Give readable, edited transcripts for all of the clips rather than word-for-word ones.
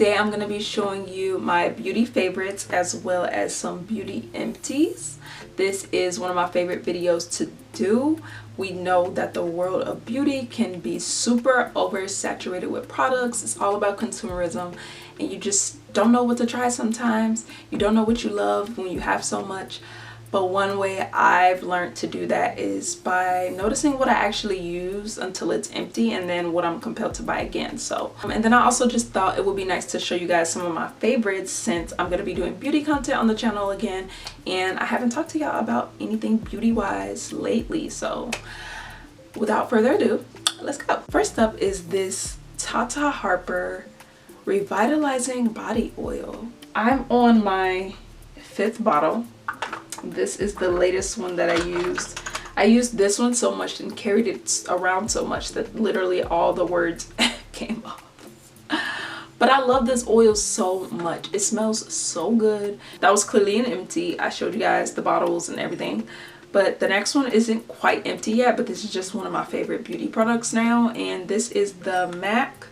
today I'm going to be showing you my beauty favorites as well as some beauty empties. This is one of my favorite videos to do. We know that the world of beauty can be super oversaturated with products. It's all about consumerism and you just don't know what to try sometimes. You don't know what you love when you have so much. But one way I've learned to do that is by noticing what I actually use until it's empty and then what I'm compelled to buy again. So, and then I also just thought it would be nice to show you guys some of my favorites since I'm going to be doing beauty content on the channel again. And I haven't talked to y'all about anything beauty wise lately. So without further ado, let's go. First up is this Tata Harper Revitalizing Body Oil. I'm on my 5th bottle. This is the latest one that I used. I used this one so much and carried it around so much that literally all the words came off. But I love this oil so much. It smells so good. That was clearly an empty. I showed you guys the bottles and everything. But the next one isn't quite empty yet, but this is just one of my favorite beauty products now. And this is the MAC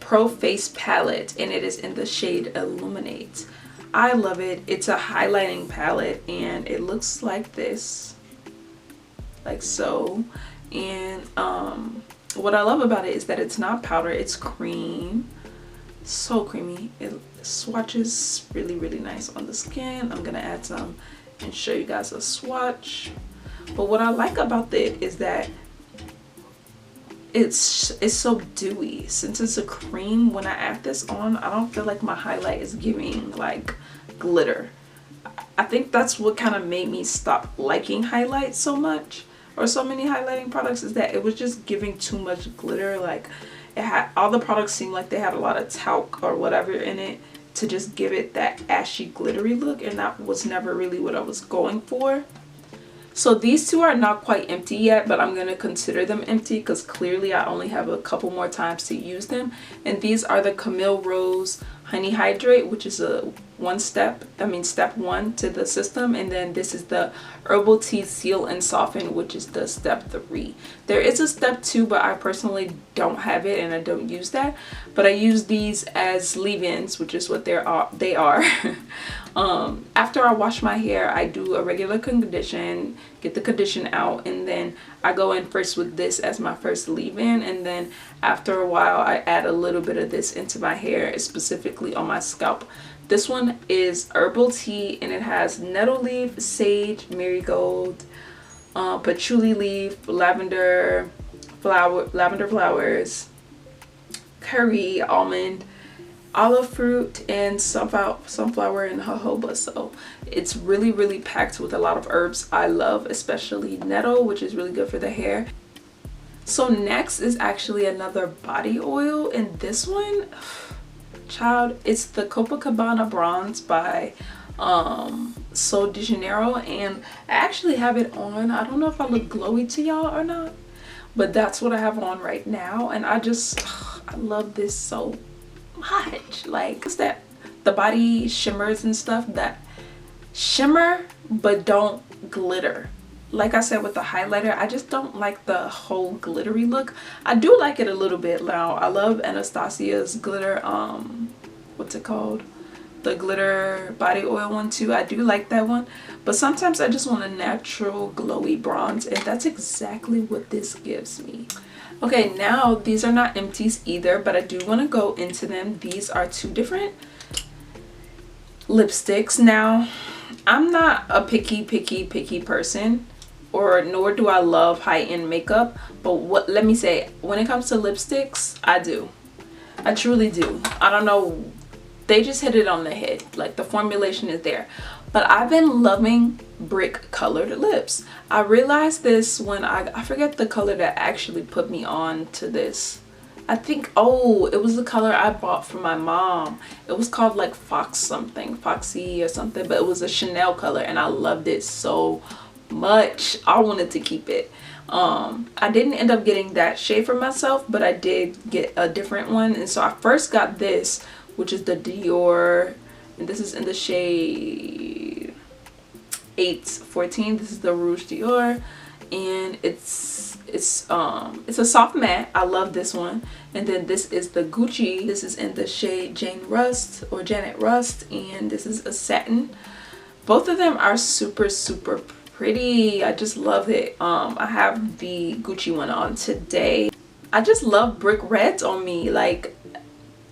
Pro Face Palette, and it is in the shade Illuminate. I love it. It's a highlighting palette and it looks like this, like so. And what I love about it is that it's not powder, it's cream. So creamy. It swatches really nice on the skin. I'm gonna add some and show you guys a swatch. But what I like about it is that it's so dewy. Since it's a cream, when I add this on, I don't feel like my highlight is giving like glitter. I think that's what kind of made me stop liking highlights so much, or so many highlighting products, is that it was just giving too much glitter. Like it had, all the products seemed like they had a lot of talc or whatever in it to just give it that ashy glittery look, and that was never really what I was going for. So these two are not quite empty yet, but I'm going to consider them empty because clearly I only have a couple more times to use them. And these are the Camille Rose Honey Hydrate, which is a step 1 to the system. And then this is the Herbal Tea Seal and Soften, which is the step 3. There is a step 2, but I personally don't have it and I don't use that. But I use these as leave-ins, which is what they are. After I wash my hair, I do a regular condition, get the condition out, and then I go in first with this as my first leave-in, and then after a while I add a little bit of this into my hair, specifically on my scalp. This one is herbal tea and it has nettle leaf, sage, marigold, patchouli leaf, lavender flowers, curry, almond, olive fruit, and sunflower and jojoba. So it's really packed with a lot of herbs I love, especially nettle, which is really good for the hair. So next is actually another body oil, and this one, child, it's the Copacabana Bronze by Sol de Janeiro, and I actually have it on. I don't know if I look glowy to y'all or not, but that's what I have on right now, and I love this so much. Like, it's that the body shimmers and stuff that shimmer but don't glitter. Like I said with the highlighter, I just don't like the whole glittery look. I do like it a little bit now. I love Anastasia's glitter, what's it called, the glitter body oil one too. I do like that one, but sometimes I just want a natural glowy bronze, and that's exactly what this gives me. Okay, now these are not empties either, but I do want to go into them. These are 2 different lipsticks. Now, I'm not a picky person, or nor do I love high-end makeup, but let me say, when it comes to lipsticks, I do. I truly do. I don't know, they just hit it on the head. Like, the formulation is there. But I've been loving brick colored lips. I realized this when I forget the color that actually put me on to this. I think, oh, it was the color I bought for my mom. It was called like Foxy or something, but it was a Chanel color and I loved it so much. I wanted to keep it. I didn't end up getting that shade for myself, but I did get a different one. And so I first got this, which is the Dior, and this is in the shade 814. This is the Rouge Dior, and it's a soft matte. I love this one. And then this is the Gucci. This is in the shade Janet Rust, and this is a satin. Both of them are super pretty. I just love it. I have the Gucci one on today. I just love brick reds on me. Like,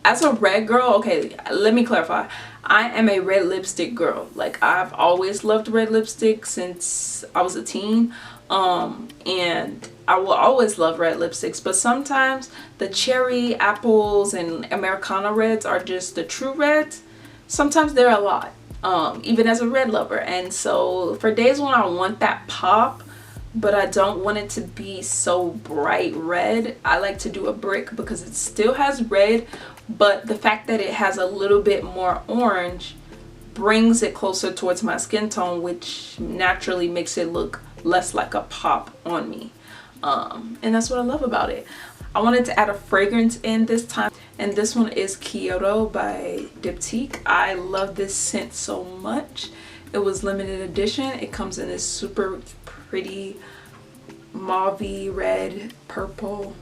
as a red girl, okay, let me clarify. I am a red lipstick girl. Like, I've always loved red lipstick since I was a teen. And I will always love red lipsticks, but sometimes the cherry, apples, and Americana reds are just the true reds. Sometimes they're a lot, even as a red lover. And so for days when I want that pop, but I don't want it to be so bright red, I like to do a brick because it still has red, but the fact that it has a little bit more orange brings it closer towards my skin tone, which naturally makes it look less like a pop on me. And that's what I love about it. I wanted to add a fragrance in this time, and this one is Kyoto by Diptyque. I love this scent so much. It was limited edition. It comes in this super pretty mauvey red purple,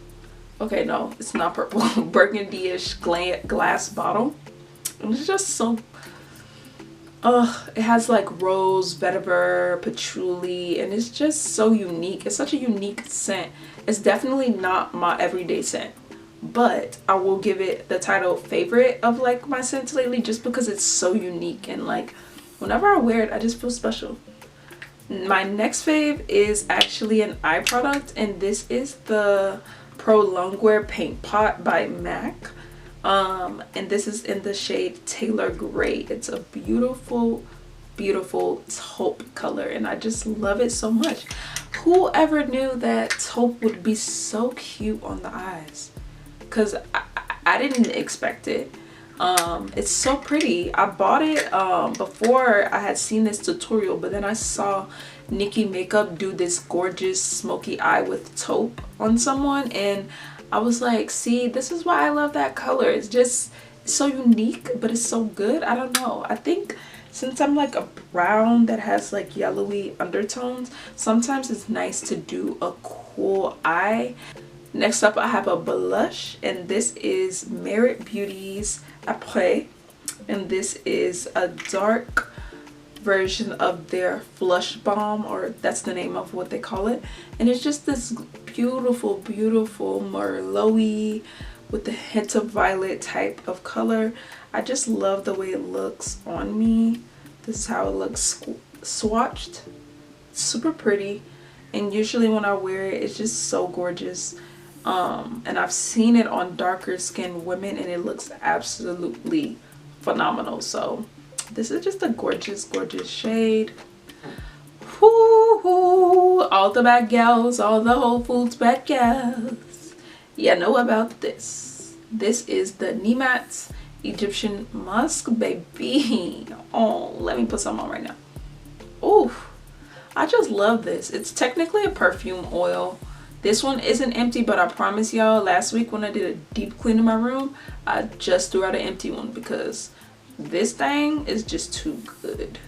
okay, no, it's not purple, burgundy-ish glass bottle. And it's just so it has like rose, vetiver, patchouli, and it's just so unique. It's such a unique scent. It's definitely not my everyday scent, but I will give it the title favorite of like my scents lately just because it's so unique, and like whenever I wear it I just feel special. My next fave is actually an eye product, and this is the Pro Longwear Paint Pot by MAC. And this is in the shade Taylor Gray. It's a beautiful taupe color, and I just love it so much. Who ever knew that taupe would be so cute on the eyes? Because I didn't expect it. It's so pretty. I bought it before I had seen this tutorial, but then I saw Nikki Makeup do this gorgeous smoky eye with taupe on someone, and I was like, see, this is why I love that color. It's just so unique, but it's so good. I don't know. I think since I'm like a brown that has like yellowy undertones, sometimes it's nice to do a cool eye. Next up, I have a blush, and this is Merit Beauty's Après, and this is a dark version of their Flush Balm, or that's the name of what they call it. And it's just this beautiful merlot-y with a hint of violet type of color. I just love the way it looks on me. This is how it looks swatched. Super pretty, and usually when I wear it, it's just so gorgeous. And I've seen it on darker skinned women, and it looks absolutely phenomenal. So this is just a gorgeous shade. Woo-hoo. All the bad gals, all the Whole Foods bad gals, you know about this. This is the Nimat's Egyptian Musk, baby. Oh, let me put some on right now. Ooh, I just love this. It's technically a perfume oil. This one isn't empty, but I promise y'all, last week when I did a deep clean in my room, I just threw out an empty one because this thing is just too good.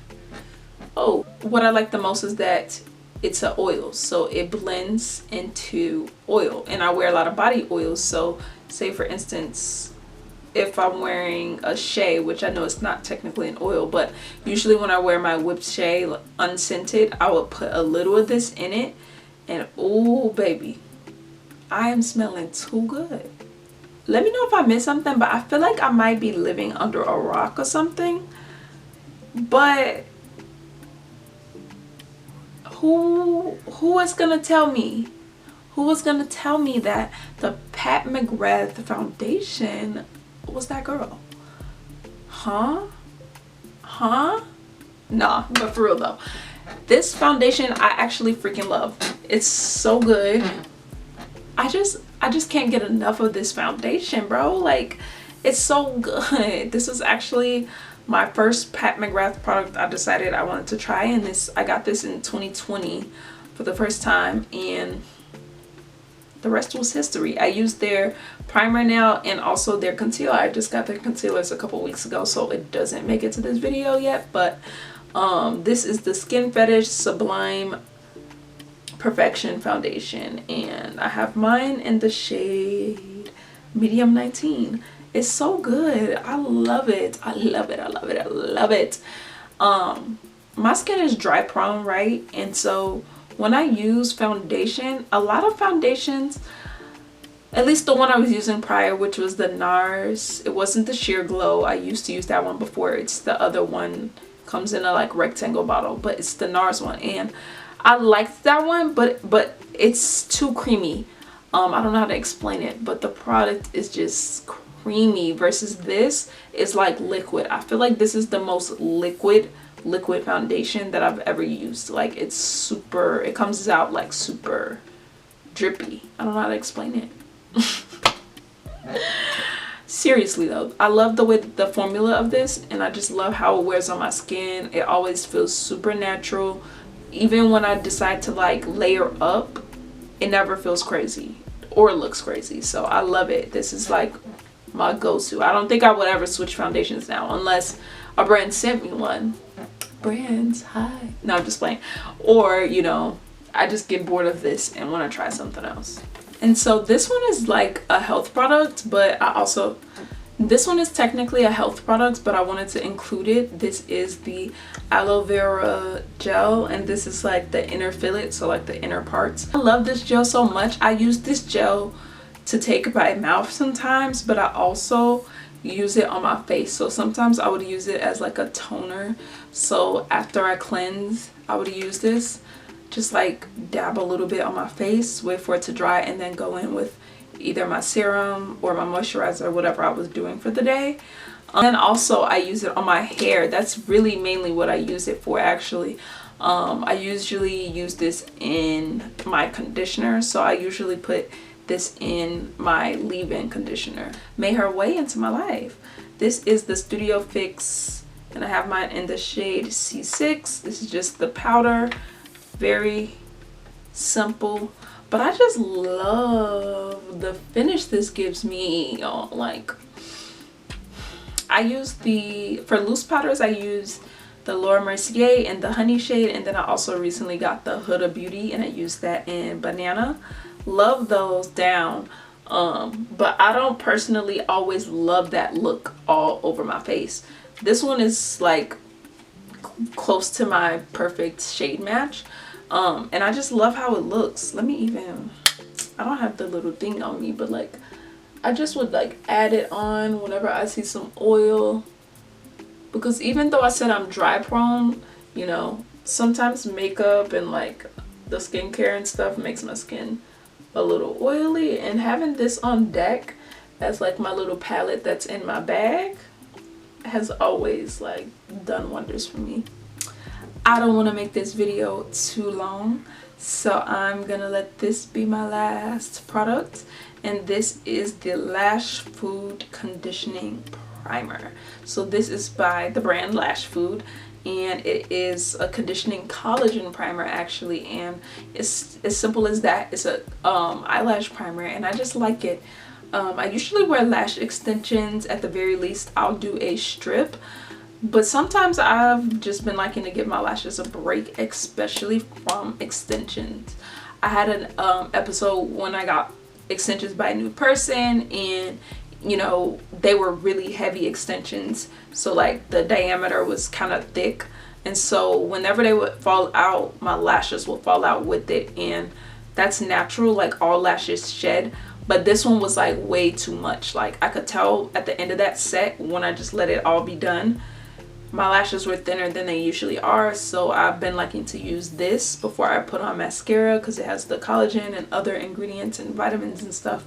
Oh, what I like the most is that it's an oil, so it blends into oil, and I wear a lot of body oils. So say for instance, if I'm wearing a shea, which I know it's not technically an oil, but usually when I wear my whipped shea unscented, I will put a little of this in it, and oh baby, I am smelling too good. Let me know if I missed something, but I feel like I might be living under a rock or something. But who is gonna tell me? Who was gonna tell me that the Pat McGrath foundation was that girl? Huh? Nah, but for real though, this foundation I actually freaking love. It's so good. I just can't get enough of this foundation, bro. Like, it's so good. This is actually my first Pat McGrath product I decided I wanted to try, and I got this in 2020 for the first time, and the rest was history. I used their primer now and also their concealer. I just got their concealers a couple weeks ago, so it doesn't make it to this video yet, but this is the Skin Fetish Sublime Perfection foundation, and I have mine in the shade medium 19. It's so good. I love it. I love it. I love it. I love it. My skin is dry prone, right? And so when I use foundation, a lot of foundations, at least the one I was using prior, which was the NARS, it wasn't the Sheer Glow. I used to use that one before. It's the other one, comes in a like rectangle bottle, but it's the NARS one, and I liked that one, but it's too creamy. I don't know how to explain it, but the product is just creamy versus this is like liquid. I feel like this is the most liquid foundation that I've ever used. Like, it's super, it comes out like super drippy. I don't know how to explain it. Seriously though, I love the formula of this, and I just love how it wears on my skin. It always feels super natural. Even when I decide to like layer up, it never feels crazy or looks crazy. So I love it. This is like my go-to. I don't think I would ever switch foundations now unless a brand sent me one. Brands, hi. No, I'm just playing. Or, you know, I just get bored of this and want to try something else. And so this one is like a health product, but this one is technically a health product, but I wanted to include it. This is the aloe vera gel, and this is like the inner fillet, so like the inner parts. I love this gel so much. I use this gel to take by mouth sometimes, but I also use it on my face. So sometimes I would use it as like a toner. So after I cleanse, I would use this, just like dab a little bit on my face, wait for it to dry, and then go in with either my serum or my moisturizer, whatever I was doing for the day. And also I use it on my hair. That's really mainly what I use it for, actually. I usually use this in my conditioner, so I usually put this in my leave-in conditioner. Made her way into my life. This is the Studio Fix, and I have mine in the shade C6. This is just the powder, very simple, but I just love the finish this gives me. Like, I use for loose powders, I use the Laura Mercier in the honey shade, and then I also recently got the Huda Beauty, and I use that in banana. Love those down, but I don't personally always love that look all over my face. This one is like close to my perfect shade match, and I just love how it looks. Let me even, I don't have the little thing on me, but like I just would like add it on whenever I see some oil, because even though I said I'm dry prone, you know, sometimes makeup and like the skincare and stuff makes my skin a little oily, and having this on deck as like my little palette that's in my bag has always like done wonders for me. I don't want to make this video too long, so I'm gonna let this be my last product, and this is the Lash Food Conditioning Primer. So this is by the brand Lash Food, and it is a conditioning collagen primer actually, and it's as simple as that. It's a eyelash primer, and I just like it. I usually wear lash extensions. At the very least I'll do a strip, but sometimes I've just been liking to give my lashes a break, especially from extensions. I had an episode when I got extensions by a new person, and you know, they were really heavy extensions, so like the diameter was kind of thick, and so whenever they would fall out, my lashes would fall out with it, and that's natural, like all lashes shed, but this one was like way too much. Like I could tell at the end of that set, when I just let it all be done, my lashes were thinner than they usually are. So I've been liking to use this before I put on mascara, because it has the collagen and other ingredients and vitamins and stuff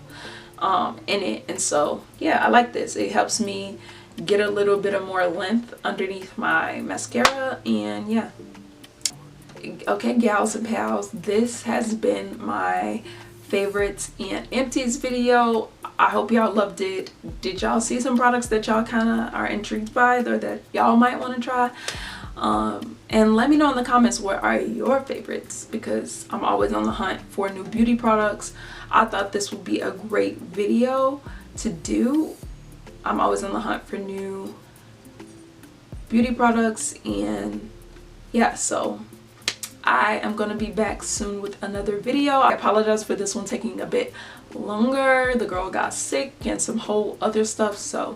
in it. And so yeah, I like this. It helps me get a little bit of more length underneath my mascara, and yeah. Okay, gals and pals, this has been my favorites and empties video. I hope y'all loved it. Did y'all see some products that y'all kind of are intrigued by, or that y'all might want to try? And let me know in the comments, what are your favorites, because I'm always on the hunt for new beauty products. I thought this would be a great video to do. I'm always on the hunt for new beauty products, and yeah, so I am going to be back soon with another video. I apologize for this one taking a bit longer. The girl got sick and some whole other stuff, so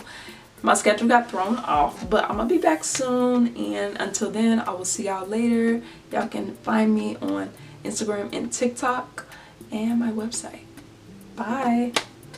my schedule got thrown off, but I'm gonna be back soon, and until then I will see y'all later. Y'all can find me on Instagram and TikTok and my website. Bye.